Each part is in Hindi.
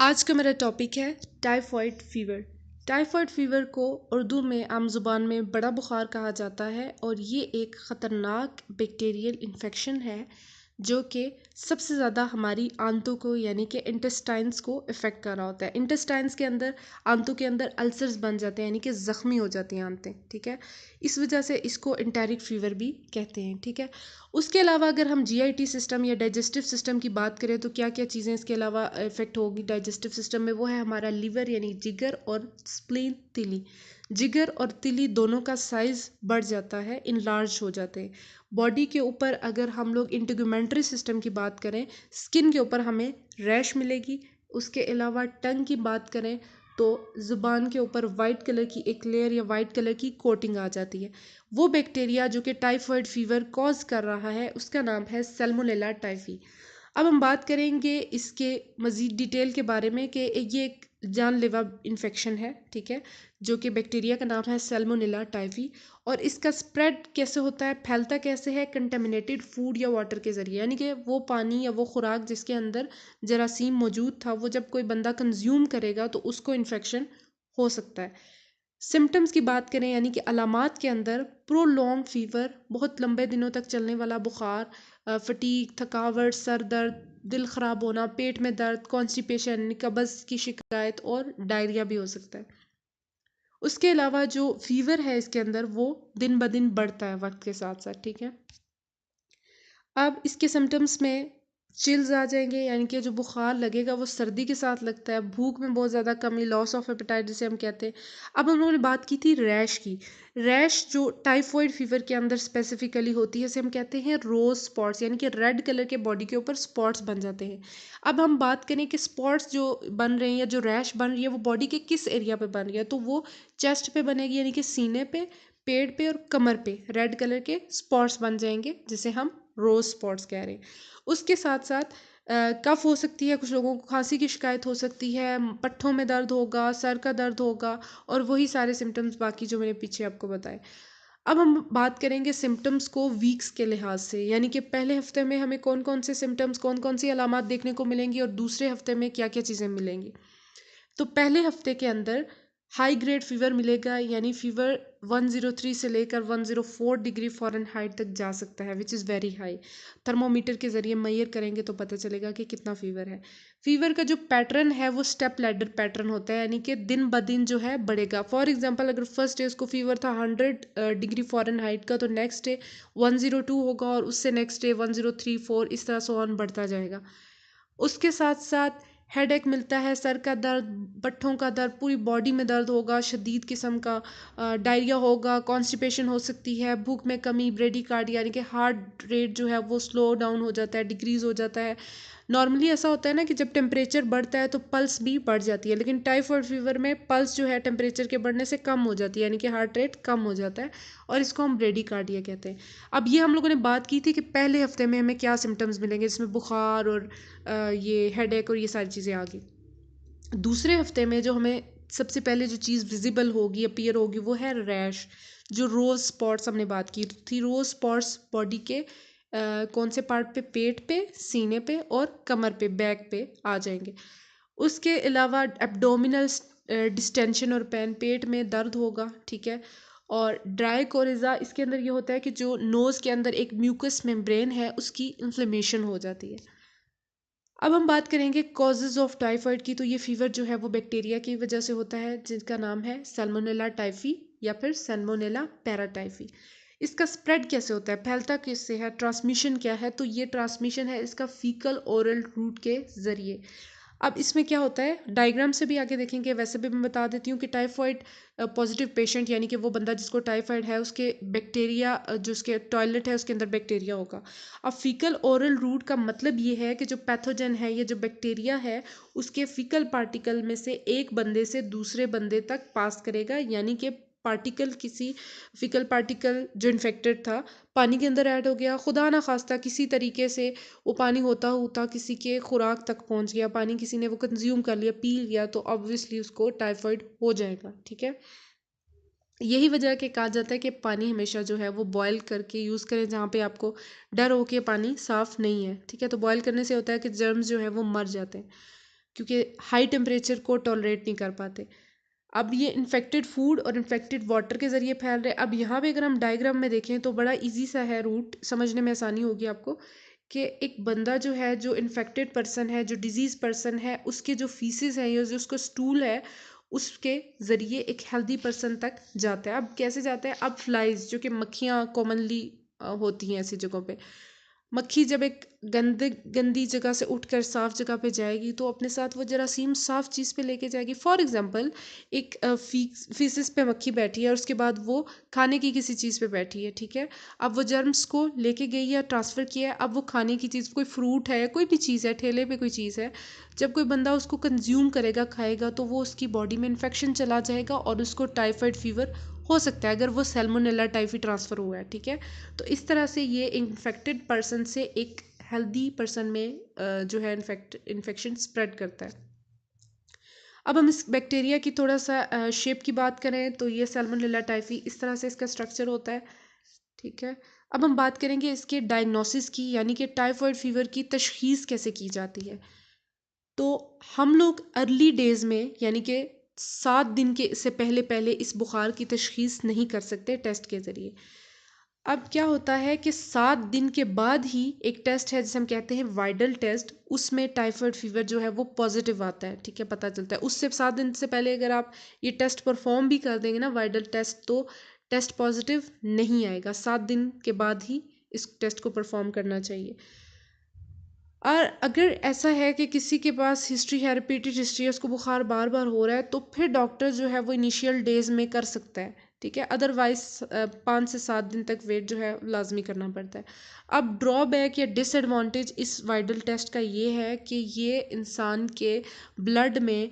आज का मेरा टॉपिक है टाइफॉइड फीवर। टाइफॉइड फीवर को उर्दू में आम ज़ुबान में बड़ा बुखार कहा जाता है और ये एक ख़तरनाक बैक्टीरियल इन्फेक्शन है जो कि सबसे ज़्यादा हमारी आंतों को यानी कि इंटेस्टाइन्स को इफ़ेक्ट कर रहा होता है। इंटेस्टाइन्स के अंदर आंतों के अंदर अल्सर्स बन जाते हैं यानी कि ज़ख्मी हो जाती हैं आंतें, ठीक है। इस वजह से इसको इंटेरिक फीवर भी कहते हैं, ठीक है। उसके अलावा अगर हम जीआईटी सिस्टम या डाइजेस्टिव सिस्टम की बात करें तो क्या क्या चीज़ें इसके अलावा इफेक्ट होगी डाइजेस्टिव सिस्टम में, वो है हमारा लिवर यानी जिगर और स्प्लीन तिली। जिगर और तिली दोनों का साइज बढ़ जाता है, इनलार्ज हो जाते हैं। बॉडी के ऊपर अगर हम लोग इंटीग्यूमेंट्री सिस्टम की बात करें, स्किन के ऊपर हमें रैश मिलेगी। उसके अलावा टंग की बात करें तो ज़ुबान के ऊपर वाइट कलर की एक लेयर या वाइट कलर की कोटिंग आ जाती है। वो बैक्टीरिया जो कि टाइफॉइड फीवर कॉज कर रहा है उसका नाम है सैल्मोनेला टाइफी। अब हम बात करेंगे इसके मज़ीद डिटेल के बारे में कि ये एक जानलेवा इन्फेक्शन है, ठीक है, जो कि बैक्टीरिया का नाम है सैल्मोनेला टाइफी। और इसका स्प्रेड कैसे होता है, फैलता कैसे है, कंटेमिनेटेड फूड या वाटर के ज़रिए, यानी कि वो पानी या वो खुराक जिसके अंदर जरासीम मौजूद था वो जब कोई बंदा कंज्यूम करेगा तो उसको इन्फेक्शन हो सकता है। सिम्टम्स की बात करें यानी कि अलामात के अंदर प्रोलॉन्ग फीवर, बहुत लंबे दिनों तक चलने वाला बुखार, फटीग, थकावट, सर दर्द, दिल ख़राब होना, पेट में दर्द, कॉन्स्टिपेशन यानी कब्ज़ की शिकायत और डायरिया भी हो सकता है। उसके अलावा जो फीवर है इसके अंदर वो दिन ब दिन बढ़ता है वक्त के साथ साथ, ठीक है। अब इसके सिम्टम्स में चिल्स आ जाएंगे यानी कि जो बुखार लगेगा वो सर्दी के साथ लगता है, भूख में बहुत ज़्यादा कमी, लॉस ऑफ एपेटाइट जिसे हम कहते हैं। अब हम लोगों ने बात की थी रैश की। रैश जो टाइफॉइड फीवर के अंदर स्पेसिफिकली होती है इसे हम कहते हैं रोज स्पॉट्स, यानी कि रेड कलर के बॉडी के ऊपर स्पॉट्स बन जाते हैं। अब हम बात करें कि स्पॉट्स जो बन रहे हैं या जो रैश बन रही है वो बॉडी के किस एरिया पे बन रही है, तो वो चेस्ट पे बनेगी यानी कि सीने पे, पेट पे और कमर पे रेड कलर के स्पॉट्स बन जाएंगे जिसे हम रोज स्पॉट्स कह रहे हैं। उसके साथ साथ कफ हो सकती है, कुछ लोगों को खांसी की शिकायत हो सकती है, पट्ठों में दर्द होगा, सर का दर्द होगा और वही सारे सिम्टम्स बाकी जो मैंने पीछे आपको बताए। अब हम बात करेंगे सिम्टम्स को वीक्स के लिहाज से, यानी कि पहले हफ्ते में हमें कौन कौन से सिम्टम्स, कौन कौन सी अलामात देखने को मिलेंगी और दूसरे हफ्ते में क्या क्या चीज़ें मिलेंगी। तो पहले हफ्ते के अंदर हाई ग्रेड फीवर मिलेगा, यानी फीवर 103 से लेकर 104 डिग्री फ़ारेनहाइट तक जा सकता है, which is very high. Thermometer के ज़रिए मेजर करेंगे तो पता चलेगा कि कितना फीवर है। फीवर का जो पैटर्न है वो स्टेप लैडर पैटर्न होता है, यानी कि दिन ब दिन जो है बढ़ेगा। फॉर एग्जांपल अगर फर्स्ट डे उसको फीवर था 100 डिग्री फ़ारेनहाइट का, तो नेक्स्ट डे 102 होगा और उससे नेक्स्ट डे 1034, इस तरह से ऑन बढ़ता जाएगा। उसके साथ साथ हेडेक मिलता है, सर का दर्द, पट्ठों का दर्द, पूरी बॉडी में दर्द होगा शदीद किस्म का, डायरिया होगा, कॉन्स्टिपेशन हो सकती है, भूख में कमी, ब्रेडिकार्डिया यानी कि हार्ट रेट जो है वो स्लो डाउन हो जाता है, डिक्रीज़ हो जाता है। नॉर्मली ऐसा होता है ना कि जब टेम्परेचर बढ़ता है तो पल्स भी बढ़ जाती है, लेकिन टाइफॉइड फीवर में पल्स जो है टेम्परेचर के बढ़ने से कम हो जाती है, यानी कि हार्ट रेट कम हो जाता है और इसको हम ब्रेडिकार्डिया कहते हैं। अब ये हम लोगों ने बात की थी कि पहले हफ्ते में हमें क्या सिम्टम्स मिलेंगे, जिसमें बुखार और ये हेडेक और ये सारी चीज़ें आ गई। दूसरे हफ्ते में जो हमें सबसे पहले जो चीज़ विजिबल होगी, अपीयर होगी, वो है रैश। जो रोज स्पॉट्स हमने बात की थी, रोज स्पॉट्स बॉडी के कौन से पार्ट पे, पेट पे, सीने पे और कमर पे, बैक पे आ जाएंगे। उसके अलावा एब्डोमिनल डिस्टेंशन और पेन, पेट में दर्द होगा, ठीक है। और ड्राई कोरिजा, इसके अंदर ये होता है कि जो नोज़ के अंदर एक म्यूकस मेम्ब्रेन है उसकी इन्फ्लेमेशन हो जाती है। अब हम बात करेंगे कॉजेज़ ऑफ टाइफाइड की, तो ये फीवर जो है वो बैक्टीरिया की वजह से होता है जिसका नाम है सैल्मोनेला टाइफी या फिर सैल्मोनेला पैराटाइफी। इसका स्प्रेड कैसे होता है, फैलता किससे है, ट्रांसमिशन क्या है, तो ये ट्रांसमिशन है इसका फीकल ओरल रूट के ज़रिए। अब इसमें क्या होता है डायग्राम से भी आगे देखेंगे, वैसे भी मैं बता देती हूँ कि टाइफॉइड पॉजिटिव पेशेंट यानी कि वो बंदा जिसको टाइफाइड है उसके बैक्टीरिया जो उसके टॉयलेट है उसके अंदर बैक्टीरिया होगा। अब फीकल ओरल रूट का मतलब ये है कि जो पैथोजन है, ये जो बैक्टीरिया है, उसके फीकल पार्टिकल में से एक बंदे से दूसरे बंदे तक पास करेगा, यानी कि पार्टिकल किसी फीकल पार्टिकल जो इन्फेक्टेड था पानी के अंदर ऐड हो गया, खुदा ना खास्ता किसी तरीके से वो पानी होता होता किसी के खुराक तक पहुंच गया, पानी किसी ने वो कंज्यूम कर लिया, पी लिया, तो ऑब्वियसली उसको टाइफाइड हो जाएगा, ठीक है। यही वजह के कहा जाता है कि पानी हमेशा जो है वो बॉयल करके यूज़ करें, जहाँ पे आपको डर हो कि पानी साफ़ नहीं है, ठीक है। तो बॉयल करने से होता है कि जर्म्स जो है वो मर जाते हैं। क्योंकि हाई टेम्परेचर को टॉलरेट नहीं कर पाते। अब ये इन्फेक्टेड फूड और इन्फेक्टेड वाटर के ज़रिए फैल रहे हैं। अब यहाँ पे अगर हम डायग्राम में देखें तो बड़ा इजी सा है, रूट समझने में आसानी होगी आपको, कि एक बंदा जो है, जो इन्फेक्टेड पर्सन है, जो डिजीज़ पर्सन है, उसके जो फीसिस है या जो उसका स्टूल है, उसके ज़रिए एक हेल्दी पर्सन तक जाता है। अब कैसे जाता है? अब फ्लाइज, जो कि मक्खियाँ कॉमनली होती हैं ऐसी जगहों पे, मक्खी जब एक गंदी जगह से उठकर साफ़ जगह पे जाएगी तो अपने साथ वो जरासीम साफ़ चीज़ पे लेके जाएगी। फॉर एग्जांपल, एक फीसिस पे मक्खी बैठी है और उसके बाद वो खाने की किसी चीज़ पे बैठी है, ठीक है। अब वो जर्म्स को लेके गई या ट्रांसफ़र किया है, अब वो खाने की चीज़, कोई फ्रूट है, कोई भी चीज़ है, ठेले पे कोई चीज़ है, जब कोई बंदा उसको कंज्यूम करेगा, खाएगा, तो वो उसकी बॉडी में इन्फेक्शन चला जाएगा और उसको टाइफाइड फीवर हो सकता है, अगर वो सैल्मोनेला टाइफी ट्रांसफ़र हुआ है, ठीक है। तो इस तरह से ये इन्फेक्टेड पर्सन से एक हेल्दी पर्सन में जो है इन्फेक्शन स्प्रेड करता है। अब हम इस बैक्टीरिया की थोड़ा सा शेप की बात करें तो ये सैल्मोनेला टाइफी इस तरह से इसका स्ट्रक्चर होता है, ठीक है। अब हम बात करेंगे इसके डायग्नोसिस की, यानी कि टाइफाइड फीवर की तशखीस कैसे की जाती है। तो हम लोग अर्ली डेज़ में, यानी कि 7 दिन के से पहले पहले इस बुखार की तशखीस नहीं कर सकते टेस्ट के ज़रिए। अब क्या होता है कि 7 दिन के बाद ही एक टेस्ट है जिसे हम कहते हैं वाइडल टेस्ट, उसमें टाइफाइड फीवर जो है वो पॉजिटिव आता है, ठीक है, पता चलता है। उससे 7 दिन से पहले अगर आप ये टेस्ट परफॉर्म भी कर देंगे ना, वाइडल टेस्ट, तो टेस्ट पॉजिटिव नहीं आएगा। 7 दिन के बाद ही इस टेस्ट को परफॉर्म करना चाहिए। और अगर ऐसा है कि किसी के पास हिस्ट्री है, रिपीटेड हिस्ट्री है, उसको बुखार बार बार हो रहा है, तो फिर डॉक्टर जो है वो इनिशियल डेज में कर सकता है, ठीक है। अदरवाइज 5 से 7 दिन तक वेट जो है लाजमी करना पड़ता है। अब ड्रॉबैक या डिसएडवांटेज इस वाइडल टेस्ट का ये है कि ये इंसान के ब्लड में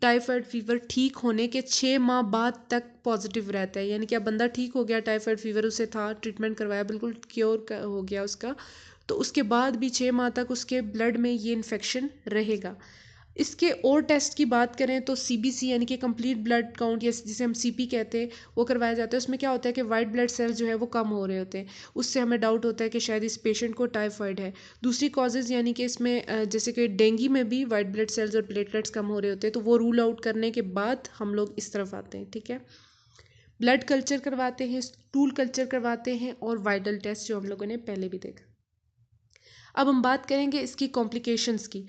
टाइफाइड फीवर ठीक होने के 6 माह बाद तक पॉजिटिव रहता है। यानी कि अब बंदा ठीक हो गया, टाइफाइड फीवर उसे था, ट्रीटमेंट करवाया, बिल्कुल क्योर हो गया उसका, तो उसके बाद भी 6 माह तक उसके ब्लड में ये इन्फेक्शन रहेगा। इसके और टेस्ट की बात करें तो सीबीसी, यानी कि कंप्लीट ब्लड काउंट, या जिसे हम सीपी कहते हैं, वो करवाया जाता है। उसमें क्या होता है कि वाइट ब्लड सेल जो है वो कम हो रहे होते हैं। उससे हमें डाउट होता है कि शायद इस पेशेंट को टाइफाइड है। दूसरी कॉजेज़, यानी कि इसमें जैसे कि डेंगू में भी वाइट ब्लड सेल्स और प्लेटलेट्स कम हो रहे होते हैं, तो वो रूल आउट करने के बाद हम लोग इस तरफ आते हैं, ठीक है। ब्लड कल्चर करवाते हैं, स्टूल कल्चर करवाते हैं, और वाइटल टेस्ट जो हम लोगों ने पहले भी देखा। अब हम बात करेंगे इसकी कॉम्प्लिकेशंस की।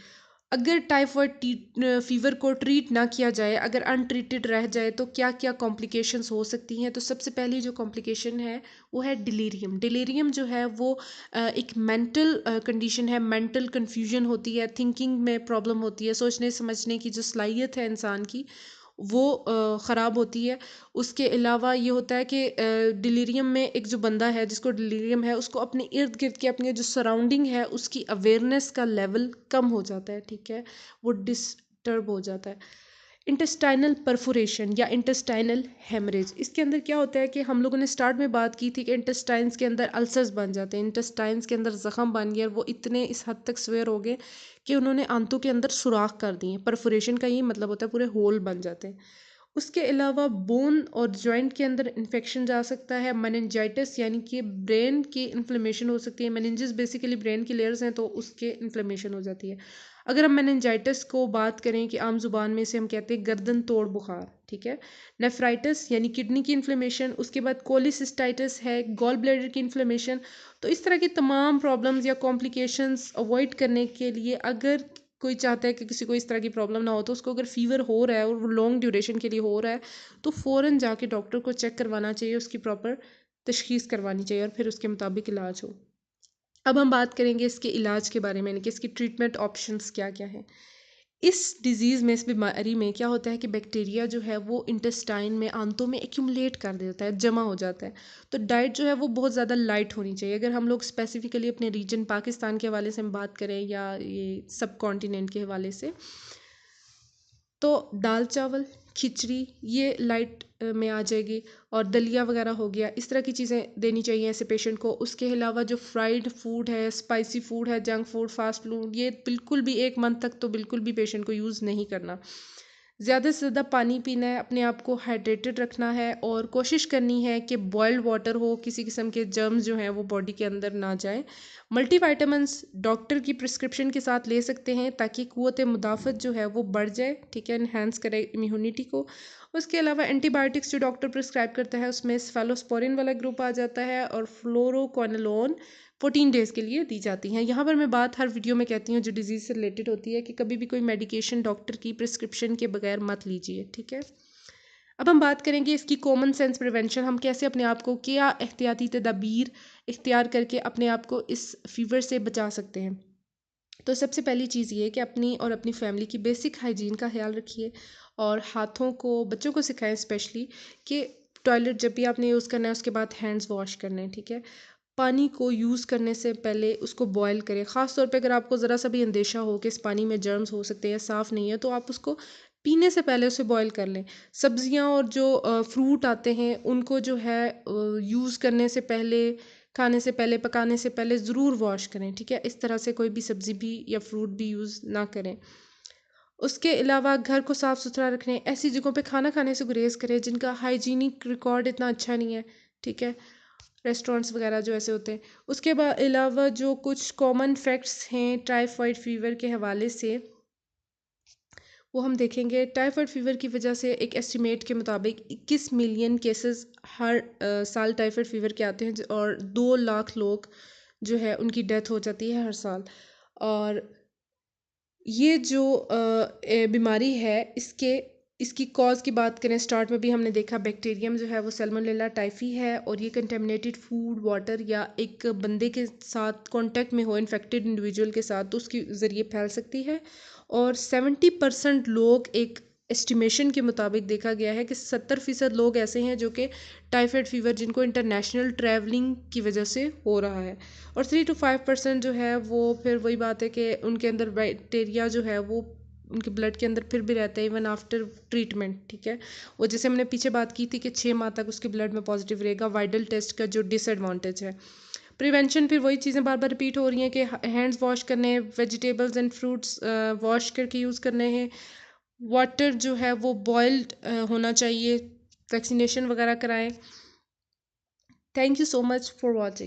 अगर टाइफाइड फीवर को ट्रीट ना किया जाए, अगर अनट्रीटेड रह जाए, तो क्या क्या कॉम्प्लिकेशंस हो सकती हैं। तो सबसे पहली जो कॉम्प्लिकेशन है वो है डिलीरियम। डिलीरियम जो है वो एक मेंटल कंडीशन है, मेंटल कन्फ्यूजन होती है, थिंकिंग में प्रॉब्लम होती है, सोचने समझने की जो सलाहियत है इंसान की वो ख़राब होती है। उसके अलावा ये होता है कि डिलीरियम में एक जो बंदा है जिसको डिलीरियम है, उसको अपने इर्द गिर्द की अपनी जो सराउंडिंग है उसकी अवेयरनेस का लेवल कम हो जाता है, ठीक है, वो डिस्टर्ब हो जाता है। इंटेस्टाइनल परफोरेशन या इंटेस्टाइनल हेमरेज, इसके अंदर क्या होता है कि हम लोगों ने स्टार्ट में बात की थी कि इंटेस्टाइन्स के अंदर अल्सर्स बन जाते हैं, इंटेस्टाइन्स के अंदर ज़ख़म बन गया और वो इतने इस हद तक स्वेयर हो गए कि उन्होंने आंतों के अंदर सुराख कर दिए। परफोरेशन का ये मतलब होता है पूरे होल बन जाते हैं। उसके अलावा बोन और जॉइंट के अंदर इन्फेक्शन जा सकता है। मेनिंजाइटिस, यानी कि ब्रेन की इन्फ्लेमेशन हो सकती है। मेनिंजेस बेसिकली ब्रेन की लेयर्स हैं, तो उसके इन्फ्लेमेशन हो जाती है। अगर हम मेनिंजाइटिस को बात करें कि आम जुबान में से हम कहते हैं गर्दन तोड़ बुखार, ठीक है। नेफ्राइटिस यानी किडनी की इन्फ्लेमेशन, उसके बाद कोलिसिस्टाइटिस है, गॉल ब्लैडर की इन्फ्लेमेशन। तो इस तरह की तमाम प्रॉब्लम्स या कॉम्प्लिकेशंस अवॉइड करने के लिए, अगर कोई चाहता है कि किसी को इस तरह की प्रॉब्लम ना हो, तो उसको अगर फीवर हो रहा है और वो लॉन्ग ड्यूरेशन के लिए हो रहा है, तो फ़ौरन जाके डॉक्टर को चेक करवाना चाहिए, उसकी प्रॉपर तशखीस करवानी चाहिए और फिर उसके मुताबिक इलाज हो। अब हम बात करेंगे इसके इलाज के बारे में, यानी कि इसकी ट्रीटमेंट ऑप्शंस क्या क्या हैं। इस डिज़ीज़ में, इस बीमारी में क्या होता है कि बैक्टीरिया जो है वो इंटेस्टाइन में, आंतों में एक्यूमुलेट कर देता है, जमा हो जाता है। तो डाइट जो है वो बहुत ज़्यादा लाइट होनी चाहिए। अगर हम लोग स्पेसिफिकली अपने रीजन पाकिस्तान के हवाले से हम बात करें या ये सब कॉन्टिनेंट के हवाले से, तो दाल चावल, खिचड़ी, ये लाइट में आ जाएगी, और दलिया वगैरह हो गया, इस तरह की चीज़ें देनी चाहिए ऐसे पेशेंट को। उसके अलावा जो फ्राइड फूड है, स्पाइसी फूड है, जंक फूड, फास्ट फूड, ये बिल्कुल भी 1 मंथ तक तो बिल्कुल भी पेशेंट को यूज़ नहीं करना। ज़्यादा से ज़्यादा पानी पीना है, अपने आप को हाइड्रेटेड रखना है और कोशिश करनी है कि बॉइल्ड वाटर हो, किसी किस्म के जर्म्स जो हैं वो बॉडी के अंदर ना जाएं। मल्टीविटामिन्स डॉक्टर की प्रिस्क्रिप्शन के साथ ले सकते हैं ताकि क़ुव्वत मुदाफ़त जो है वो बढ़ जाए, ठीक है, इन्हेंस करे इम्यूनिटी को। उसके अलावा एंटीबायोटिक्स जो डॉक्टर प्रिस्क्राइब करता है उसमें सेफालोस्पोरिन वाला ग्रुप आ जाता है और फ्लोरोक्विनोलोन 14 डेज़ के लिए दी जाती हैं। यहाँ पर मैं बात हर वीडियो में कहती हूँ जो डिजीज़ से रिलेटेड होती है कि कभी भी कोई मेडिकेशन डॉक्टर की प्रिस्क्रिप्शन के बगैर मत लीजिए, ठीक है। अब हम बात करेंगे इसकी कॉमन सेंस प्रिवेंशन, हम कैसे अपने आप को क्या एहतियाती तदाबीर इख्तियार करके अपने आप को इस फीवर से बचा सकते हैं। तो सबसे पहली चीज़ ये है कि अपनी और अपनी फैमिली की बेसिक हाइजीन का ख्याल रखिए और हाथों को बच्चों को सिखाएं स्पेशली कि टॉयलेट जब भी आपने यूज़ करना है उसके बाद हैंड्स वॉश करने हैं, ठीक है। पानी को यूज़ करने से पहले उसको बॉयल करें, ख़ास तौर पे अगर आपको ज़रा सा भी अंदेशा हो कि इस पानी में जर्म्स हो सकते हैं, साफ़ नहीं है, तो आप उसको पीने से पहले उसे बॉयल कर लें। सब्जियां और जो फ्रूट आते हैं उनको जो है यूज़ करने से पहले, खाने से पहले, पकाने से पहले ज़रूर वॉश करें, ठीक है। इस तरह से कोई भी सब्ज़ी भी या फ्रूट भी यूज़ ना करें। उसके अलावा घर को साफ़ सुथरा रखने, ऐसी जगहों पे खाना खाने से गुरेज करें जिनका हाइजीनिक रिकॉर्ड इतना अच्छा नहीं है, ठीक है, रेस्टोरेंट्स वगैरह जो ऐसे होते हैं। उसके अलावा जो कुछ कॉमन फैक्ट्स हैं टाइफाइड फीवर के हवाले से वो हम देखेंगे। टाइफाइड फीवर की वजह से एक एस्टिमेट के मुताबिक 21 मिलियन केसेस हर साल टाइफाइड फीवर के आते हैं और 2 लाख लोग जो है उनकी डेथ हो जाती है हर साल। और ये जो बीमारी है इसकी कॉज की बात करें, स्टार्ट में भी हमने देखा बैक्टीरियम जो है वो सैल्मोनेला टाइफी है और ये कंटेमिनेटेड फूड, वाटर या एक बंदे के साथ कांटेक्ट में हो, इन्फेक्टेड इंडिविजुअल के साथ, तो उसके ज़रिए फैल सकती है। और 70% लोग, एक एस्टिमेशन के मुताबिक देखा गया है कि 70% लोग ऐसे हैं जो कि टाइफाइड फीवर जिनको इंटरनेशनल ट्रैवलिंग की वजह से हो रहा है। और 3 to 5% जो है वो फिर वही बात है कि उनके अंदर बैक्टीरिया जो है वो उनके ब्लड के अंदर फिर भी रहता है इवन आफ्टर ट्रीटमेंट, ठीक है। वो जैसे हमने पीछे बात की थी कि 6 माह तक उसके ब्लड में पॉजिटिव रहेगा, वाइडल टेस्ट का जो डिसएडवांटेज है। प्रिवेंशन, फिर वही चीज़ें बार बार रिपीट हो रही हैं कि हैंड्स वॉश करने, वेजिटेबल्स एंड फ्रूट्स वॉश करके यूज़ करने हैं, वाटर जो है वो बॉइल्ड होना चाहिए, वैक्सीनेशन वगैरह कराएं। Thank you so much for watching.